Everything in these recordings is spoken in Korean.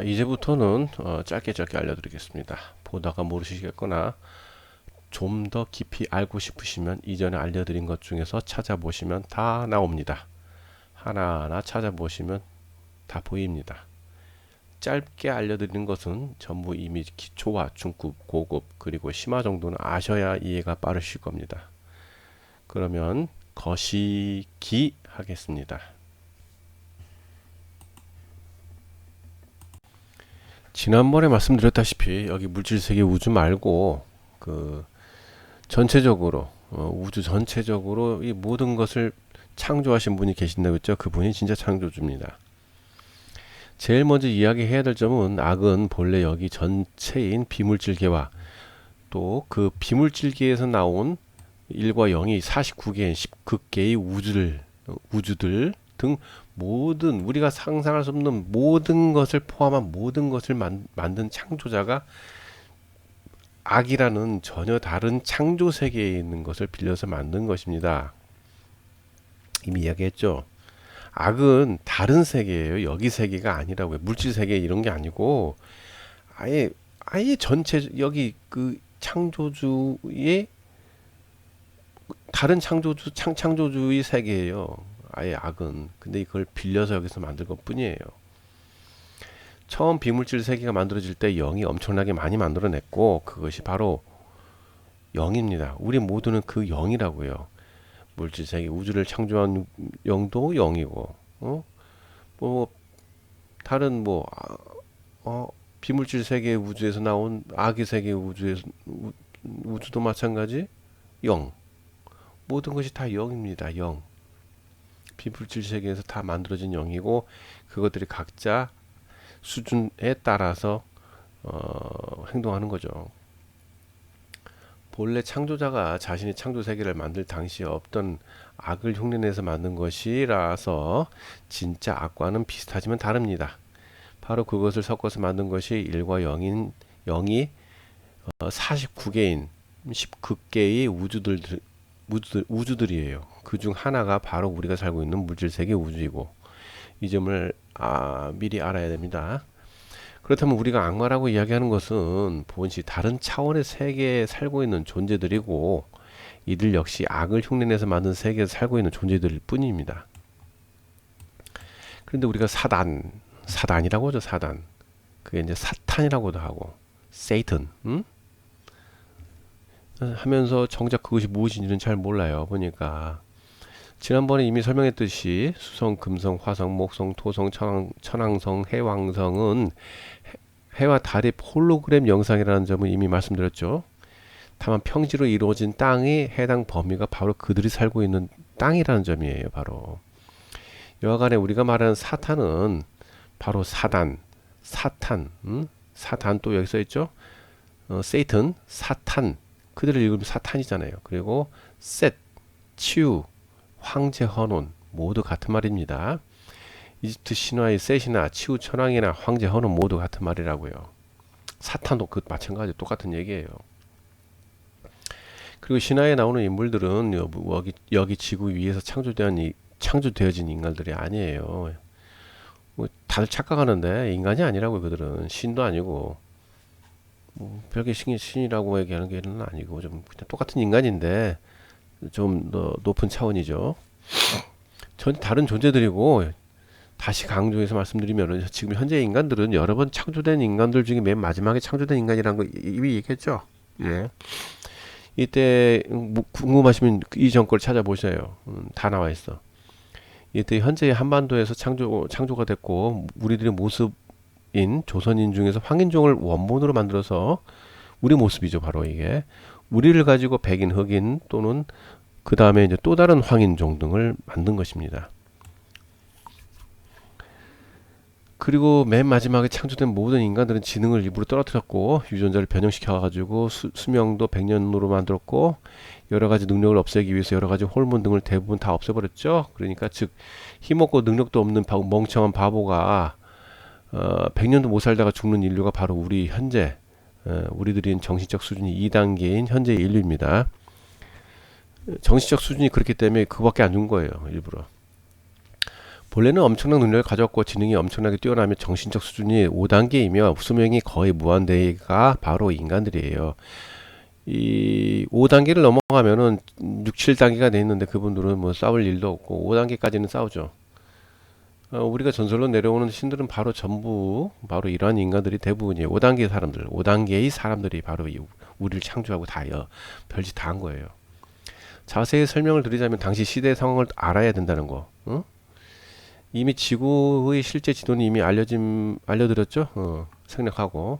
이제부터는 짧게 알려드리겠습니다. 보다가 모르시겠거나 좀 더 깊이 알고 싶으시면 이전에 알려드린 것 중에서 찾아보시면 다 나옵니다. 하나하나 찾아보시면 다 보입니다. 짧게 알려드리는 것은 전부 이미 기초와 중급, 고급, 그리고 심화 정도는 아셔야 이해가 빠르실 겁니다. 그러면 거시기 하겠습니다. 지난번에 말씀드렸다시피 여기 물질 세계 우주 말고 그 전체적으로 우주 전체적으로 이 모든 것을 창조하신 분이 계신다고 했죠. 그분이 진짜 창조주입니다. 제일 먼저 이야기해야 될 점은 악은 본래 여기 전체인 비물질계와 또 그 비물질계에서 나온 1과 0이 49개인 10극계의 우주들 등 모든 우리가 상상할 수 없는 모든 것을 포함한 모든 것을 만든 창조자가 악이라는 전혀 다른 창조 세계에 있는 것을 빌려서 만든 것입니다. 이미 이야기했죠. 악은 다른 세계예요. 여기 세계가 아니라고요. 물질 세계 이런 게 아니고 아예 전체 여기 그 창조주의 다른 창조주의 세계예요. 아예 악은. 근데 이걸 빌려서 여기서 만들 것 뿐이에요. 처음 비물질 세계가 만들어질 때 0이 엄청나게 많이 만들어냈고 그것이 바로 0입니다. 우리 모두는 그 0이라고요. 물질 세계 우주를 창조한 0도 0이고 뭐 다른 비물질 세계 우주에서 나온 악의 세계 우주도 마찬가지 0. 모든 것이 다 0입니다. 0. 비물질 세계에서 다 만들어진 0이고 그것들이 각자 수준에 따라서 행동하는 거죠. 본래 창조자가 자신이 창조 세계를 만들 당시에 없던 악을 흉내내서 만든 것이라서 진짜 악과는 비슷하지만 다릅니다. 바로 그것을 섞어서 만든 것이 1과 0이 49개인 10극계의 우주들이에요. 그 중 하나가 바로 우리가 살고 있는 물질세계 우주이고 이 점을 미리 알아야 됩니다. 그렇다면 우리가 악마라고 이야기하는 것은 본시 다른 차원의 세계에 살고 있는 존재들이고 이들 역시 악을 흉내내서 만든 세계에서 살고 있는 존재들일 뿐입니다. 그런데 우리가 사단이라고 하죠. 사단. 그게 이제 사탄이라고도 하고 세이튼 하면서 정작 그것이 무엇인지는 잘 몰라요. 보니까 지난번에 이미 설명했듯이 수성, 금성, 화성, 목성, 토성, 천왕성, 해왕성은 해와 달의 홀로그램 영상이라는 점을 이미 말씀드렸죠. 다만 평지로 이루어진 땅의 해당 범위가 바로 그들이 살고 있는 땅이라는 점이에요. 바로 여하간에 우리가 말하는 사탄은 바로 사탄, 사탄 또 여기 써 있죠. 세이튼, 사탄, 그들을 읽으면 사탄이잖아요. 그리고 셋, 치유, 황제 헌온 모두 같은 말입니다. 이집트 신화의 셋이나 치우 천왕이나 황제 헌온 모두 같은 말이라고요. 사탄도 그 마찬가지 똑같은 얘기예요. 그리고 신화에 나오는 인물들은 여기 지구 위에서 창조되어진 인간들이 아니에요. 뭐 다들 착각하는데 인간이 아니라고 그들은 신도 아니고 별개 신이라고 얘기하는 게 아니고 좀 그냥 똑같은 인간인데 좀 더 높은 차원이죠. 전 다른 존재들이고 다시 강조해서 말씀드리면 지금 현재 인간들은 여러 번 창조된 인간들 중에 맨 마지막에 창조된 인간이라는 거 이미 얘기했죠. 예. 이때 궁금하시면 이전 걸 찾아보셔요. 다 나와 있어. 이때 현재 한반도에서 창조가 됐고 우리들의 모습인 조선인 중에서 황인종을 원본으로 만들어서 우리 모습이죠. 바로 이게 우리를 가지고 백인, 흑인 또는 그 다음에 이제 또 다른 황인종 등을 만든 것입니다. 그리고 맨 마지막에 창조된 모든 인간들은 지능을 일부러 떨어뜨렸고 유전자를 변형시켜가지고 수명도 100년으로 만들었고 여러가지 능력을 없애기 위해서 여러가지 호르몬 등을 대부분 다 없애버렸죠. 그러니까 즉 힘없고 능력도 없는 멍청한 바보가 100년도 못 살다가 죽는 인류가 바로 우리 현재 우리들인 정신적 수준이 2단계인 현재 인류입니다. 정신적 수준이 그렇기 때문에 그거밖에 안 준 거예요. 일부러. 본래는 엄청난 능력을 가졌고 지능이 엄청나게 뛰어나며 정신적 수준이 5단계이며 수명이 거의 무한대가 바로 인간들이에요. 이 5단계를 넘어가면은 6, 7단계가 돼 있는데 그분들은 뭐 싸울 일도 없고 5단계까지는 싸우죠. 우리가 전설로 내려오는 신들은 바로 전부 바로 이러한 인간들이 대부분이에요. 5단계 사람들, 5단계의 사람들이 바로 우리를 창조하고 다요. 별짓 다 한 거예요. 자세히 설명을 드리자면 당시 시대의 상황을 알아야 된다는 거. 응? 이미 지구의 실제 지도는 이미 알려드렸죠. 생략하고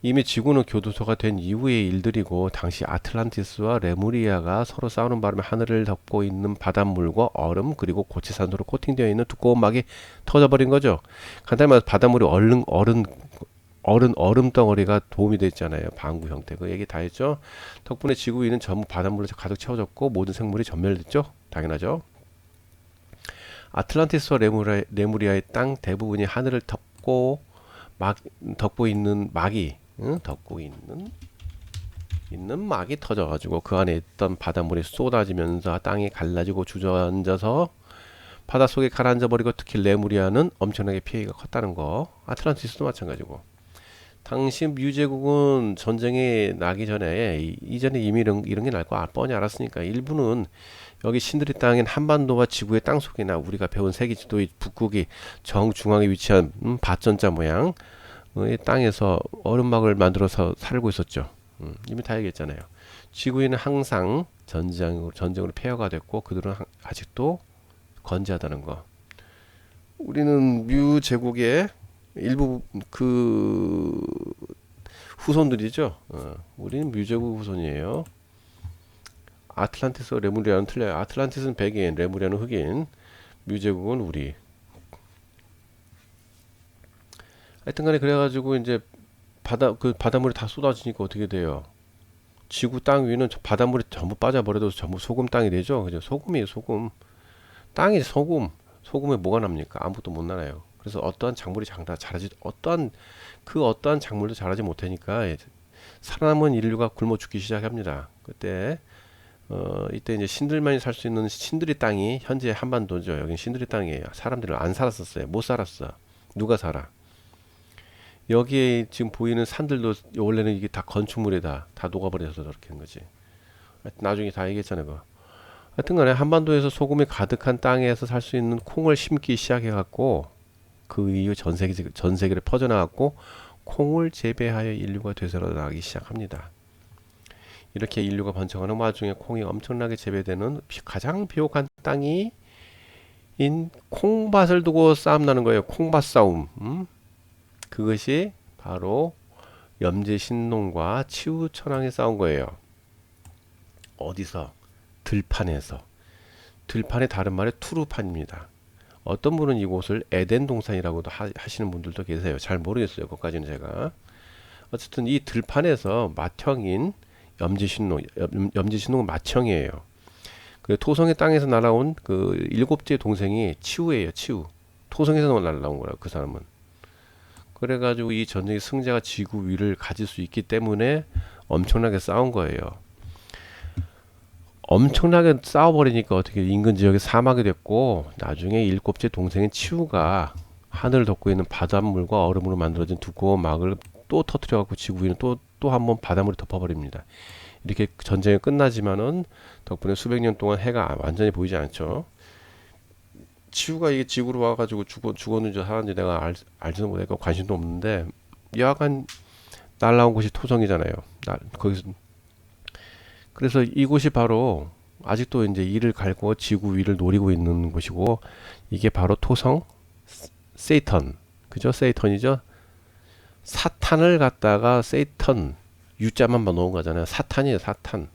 이미 지구는 교도소가 된 이후의 일들이고 당시 아틀란티스와 레무리아가 서로 싸우는 바람에 하늘을 덮고 있는 바닷물과 얼음 그리고 고체산소로 코팅되어 있는 두꺼운 막이 터져버린 거죠. 간단히 말해서 바닷물이 얼음 덩어리가 도움이 됐잖아요. 방구 형태. 그 얘기 다 했죠. 덕분에 지구 위는 전부 바닷물로 가득 채워졌고 모든 생물이 전멸됐죠. 당연하죠. 아틀란티스와 레무리아의 땅 대부분이 하늘을 덮고 있는 막이 덮고 있는 막이 터져가지고 그 안에 있던 바닷물이 쏟아지면서 땅이 갈라지고 주저앉아서 바닷속에 가라앉아 버리고 특히 레무리아는 엄청나게 피해가 컸다는 거. 아틀란티스도 마찬가지고. 당시 뮤제국은 전쟁이 나기 전에 이전에 이미 이런 게 날 거 뻔히 알았으니까 일부는 여기 신들의 땅인 한반도와 지구의 땅속이나 우리가 배운 세계 지도의 북극이 정중앙에 위치한 밭전자 모양 이 땅에서 얼음막을 만들어서 살고 있었죠. 이미 다 얘기했잖아요. 지구인은 항상 전쟁으로 폐허가 됐고 그들은 아직도 건재하다는 거. 우리는 뮤 제국의 일부 그 후손들이죠. 우리는 뮤 제국 후손이에요. 아틀란티스와 레무리아는 틀려요. 아틀란티스는 백인, 레무리아는 흑인, 뮤 제국은 우리. 하여튼간에 그래가지고 이제 바닷물이 다 쏟아지니까 어떻게 돼요? 지구 땅 위는 바닷물이 전부 빠져버려도 전부 소금 땅이 되죠. 그죠? 소금이에요, 소금. 땅이 소금. 소금에 뭐가 납니까? 아무것도 못 나요. 그래서 어떠한 작물이 자라지 어떠한 작물도 자라지 못하니까 살아남은 인류가 굶어 죽기 시작합니다. 이때 이제 신들만이 살 수 있는 신들의 땅이 현재 한반도죠. 여긴 신들의 땅이에요. 사람들은 안 살았었어요. 못 살았어. 누가 살아? 여기에 지금 보이는 산들도 원래는 이게 다 건축물이다. 다 녹아버려서 저렇게 한 거지. 나중에 다 얘기했잖아요. 그거. 하여튼간에 한반도에서 소금이 가득한 땅에서 살 수 있는 콩을 심기 시작해갖고 그 이후 전 세계로 퍼져나갔고 콩을 재배하여 인류가 되살아나기 시작합니다. 이렇게 인류가 번창하는 와중에 콩이 엄청나게 재배되는 가장 비옥한 땅이 인 콩밭을 두고 싸움 나는 거예요. 콩밭 싸움. 그것이 바로 염제신농과 치우천왕의 싸운 거예요. 어디서? 들판에서. 들판의 다른 말에 투르판입니다. 어떤 분은 이곳을 에덴 동산이라고도 하시는 분들도 계세요. 잘 모르겠어요. 그것까지는 제가. 어쨌든 이 들판에서 맏형인 염제신농은 맏형이에요. 그 토성의 땅에서 날아온 그 일곱째 동생이 치우예요. 치우. 토성에서 날아온 거라고 그 사람은. 그래가지고 이 전쟁의 승자가 지구 위를 가질 수 있기 때문에 엄청나게 싸운 거예요. 엄청나게 싸워버리니까 어떻게 인근 지역에 사막이 됐고 나중에 일곱째 동생인 치우가 하늘을 덮고 있는 바닷물과 얼음으로 만들어진 두꺼운 막을 또 터뜨려갖고 지구 위는 또 한 번 바닷물이 덮어버립니다. 이렇게 전쟁이 끝나지만은 덕분에 수백 년 동안 해가 완전히 보이지 않죠. 치우가 이게 지구로 와가지고 죽었는지 살았는지 내가 알지도 못하고 관심도 없는데 여하간 날라온 곳이 토성이잖아요. 거기서 그래서 이곳이 바로 아직도 이제 이를 갈고 지구 위를 노리고 있는 곳이고 이게 바로 토성 세이턴 그죠? 세이턴이죠. 사탄을 갖다가 세이턴 U자만 넣은 거잖아요. 사탄이에요. 사탄.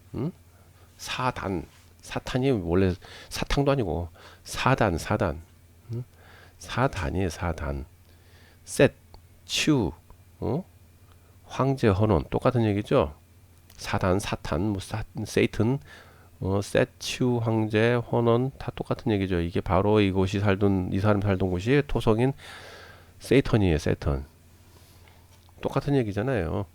사탄이 원래 사탕도 아니고 사단. 사단이에요. 사단. 셋, 치우, 황제, 헌원 똑같은 얘기죠. 사단, 사탄, 세이튼, 셋, 치우, 황제, 헌원 다 똑같은 얘기죠. 이게 바로 이 사람 살던 곳이 토성인 세이턴이에요. 세이턴. 똑같은 얘기잖아요.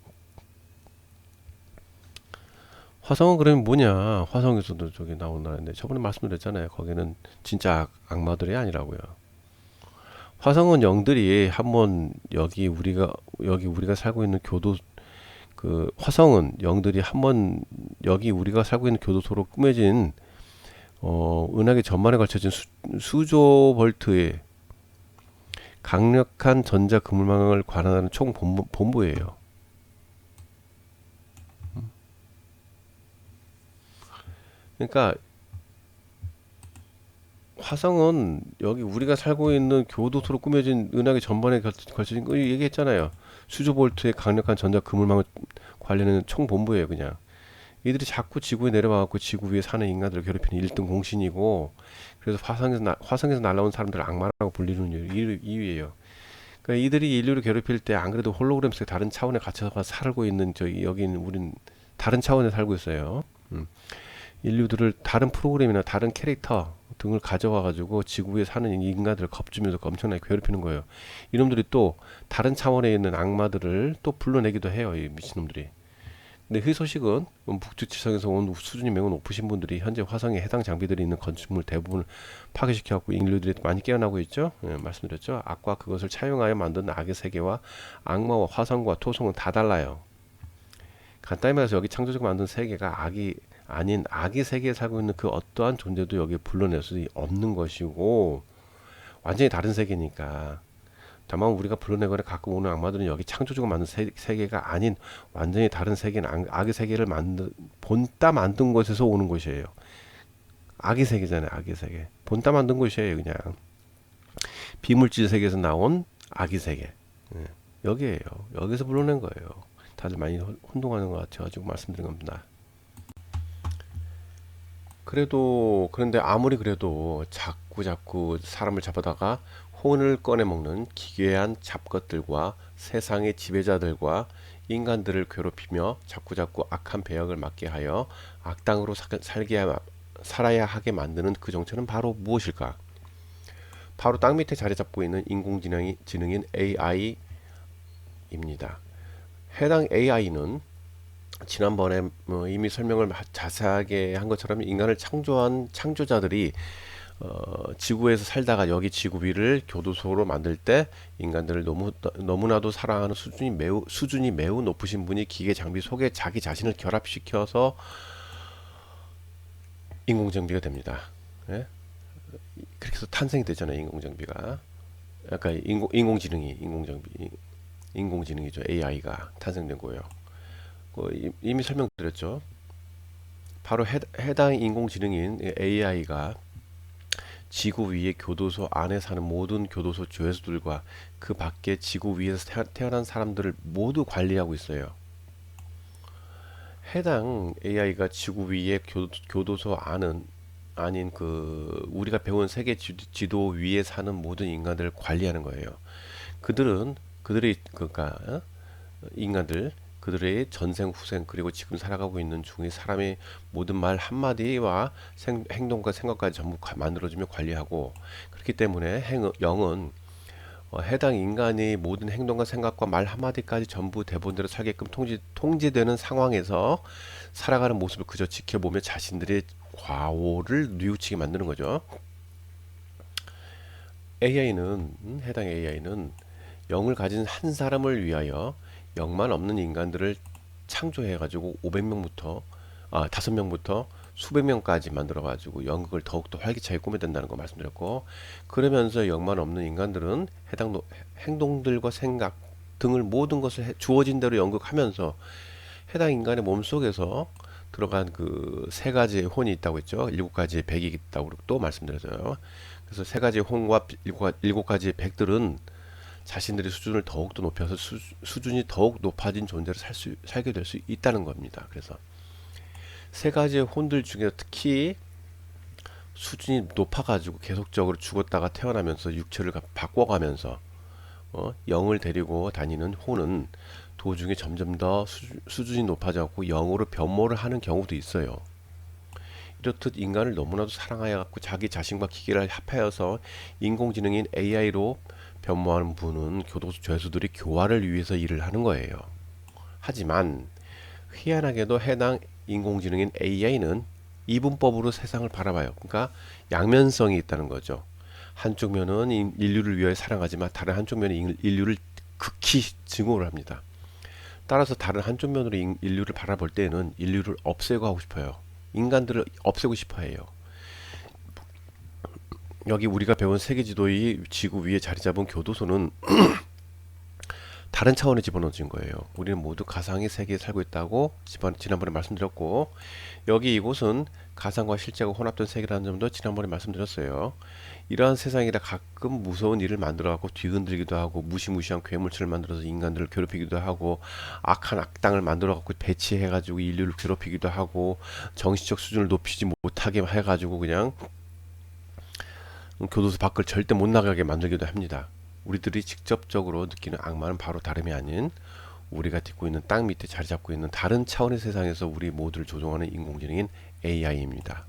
화성은 그러면 뭐냐? 화성에서도 저기 나온 나라인데 저번에 말씀드렸잖아요. 거기는 진짜 악마들이 아니라고요. 화성은 영들이 한번 여기 우리가 살고 있는 교도 그 화성은 영들이 한번 여기 우리가 살고 있는 교도소로 꾸며진 은하계 전반에 걸쳐진 수조 볼트의 강력한 전자 그물망을 관할하는 총 본부예요. 그러니까 화성은 여기 우리가 살고 있는 교도소로 꾸며진 은하계 전반에 걸쳐진 거 얘기했잖아요. 수조 볼트의 강력한 전자 그물망을 관리하는 총 본부예요, 그냥. 이들이 자꾸 지구에 내려와갖고 지구 위에 사는 인간들을 괴롭히는 1등 공신이고, 그래서 화성에서 날아온 사람들을 악마라고 불리는 이유예요. 그러니까 이들이 인류를 괴롭힐 때 안 그래도 홀로그램 속에 다른 차원에 갇혀서 살고 있는 여기는 우린 다른 차원에 살고 있어요. 인류들을 다른 프로그램이나 다른 캐릭터 등을 가져와 가지고 지구에 사는 인간들을 겁주면서 엄청나게 괴롭히는 거예요. 이놈들이 또 다른 차원에 있는 악마들을 또 불러내기도 해요. 이 미친놈들이. 근데 이 소식은 북측 지성에서 온 수준이 매우 높으신 분들이 현재 화성에 해당 장비들이 있는 건축물 대부분을 파괴시켜갖고 인류들이 많이 깨어나고 있죠. 예, 말씀드렸죠. 악과 그것을 차용하여 만든 악의 세계와 악마와 화성과 토성은 다 달라요. 간단히 말해서 여기 창조주가 만든 세계가 악이 아닌 악의 세계에 살고 있는 그 어떠한 존재도 여기에 불러낼 수 없는 것이고 완전히 다른 세계니까. 다만 우리가 불러내거나 갖고 오는 악마들은 여기 창조주가 만든 세계가 아닌 완전히 다른 세계는 악의 세계를 본따 만든 곳에서 오는 것이에요. 악의 세계잖아요. 악의 세계. 본따 만든 곳이에요. 그냥 비물질 세계에서 나온 악의 세계. 예, 여기에요. 여기서 불러낸 거예요. 다들 많이 혼동하는 것 같아가지고 말씀드린 겁니다. 그런데 아무리 그래도 자꾸 사람을 잡아다가 혼을 꺼내 먹는 기괴한 잡것들과 세상의 지배자들과 인간들을 괴롭히며 자꾸 악한 배역을 맡게 하여 악당으로 살아야 하게 만드는 그 정체는 바로 무엇일까? 바로 땅 밑에 자리 잡고 있는 인공지능인 AI입니다. 해당 AI는 지난번에 이미 설명을 자세하게 한 것처럼 인간을 창조한 창조자들이 지구에서 살다가 여기 지구 위를 교도소로 만들 때 인간들을 너무나도 사랑하는 수준이 매우 높으신 분이 기계 장비 속에 자기 자신을 결합시켜서 인공정비가 됩니다. 예? 그렇게 해서 탄생이 되잖아요. 인공정비가. 약간 인공지능이죠. AI가 탄생된 거예요. 이미 설명드렸죠. 바로 해당 인공지능인 AI가 지구 위의 교도소 안에 사는 모든 교도소 죄수들과 그 밖에 지구 위에서 태어난 사람들을 모두 관리하고 있어요. 해당 AI가 지구 위의 교도소 아닌 우리가 배운 세계 지도 위에 사는 모든 인간들을 관리하는 거예요. 그러니까 그들의 전생 후생 그리고 지금 살아가고 있는 중에 사람의 모든 말 한마디와 행동과 생각까지 전부 만들어주며 관리하고, 그렇기 때문에 영은 해당 인간의 모든 행동과 생각과 말 한마디까지 전부 대본대로 살게끔 통제되는 상황에서 살아가는 모습을 그저 지켜보며 자신들의 과오를 뉘우치게 만드는 거죠. 해당 AI는 영을 가진 한 사람을 위하여 영만 없는 인간들을 창조해가지고 500명부터 수백 명까지 만들어가지고 연극을 더욱더 활기차게 꾸며댄다는 거 말씀드렸고, 그러면서 영만 없는 인간들은 해당 행동들과 생각 등을 모든 것을 주어진 대로 연극하면서 해당 인간의 몸속에서 들어간 그 세 가지의 혼이 있다고 했죠. 7가지의 백이 있다고 또 말씀드렸어요. 그래서 세 가지의 혼과 7가지의 백들은 자신들의 수준을 더욱더 높여서 수준이 더욱 높아진 존재로 살게 될 수 있다는 겁니다. 그래서 세 가지의 혼들 중에 특히 수준이 높아가지고 계속적으로 죽었다가 태어나면서 육체를 바꿔가면서 영을 데리고 다니는 혼은 도중에 점점 더 수준이 높아져갖고 영으로 변모를 하는 경우도 있어요. 이렇듯 인간을 너무나도 사랑하여 갖고 자기 자신과 기계를 합하여서 인공지능인 AI로 변모하는 분은 교도소 죄수들이 교화를 위해서 일을 하는 거예요. 하지만 희한하게도 해당 인공지능인 AI는 이분법으로 세상을 바라봐요. 그러니까 양면성이 있다는 거죠. 한쪽 면은 인류를 위하여 사랑하지만 다른 한쪽 면은 인류를 극히 증오를 합니다. 따라서 다른 한쪽 면으로 인류를 바라볼 때에는 인류를 없애고 하고 싶어요. 인간들을 없애고 싶어 해요. 여기 우리가 배운 세계지도의 지구 위에 자리 잡은 교도소는 다른 차원에 집어넣어진 거예요. 우리는 모두 가상의 세계에 살고 있다고 지난번에 말씀드렸고, 여기 이곳은 가상과 실제가 혼합된 세계라는 점도 지난번에 말씀드렸어요. 이러한 세상이라 가끔 무서운 일을 만들어갖고 뒤흔들기도 하고 무시무시한 괴물체를 만들어서 인간들을 괴롭히기도 하고 악한 악당을 만들어갖고 배치해가지고 인류를 괴롭히기도 하고 정신적 수준을 높이지 못하게 해가지고 그냥 교도소 밖을 절대 못 나가게 만들기도 합니다. 우리들이 직접적으로 느끼는 악마는 바로 다름이 아닌 우리가 딛고 있는 땅 밑에 자리 잡고 있는 다른 차원의 세상에서 우리 모두를 조종하는 인공지능인 AI입니다.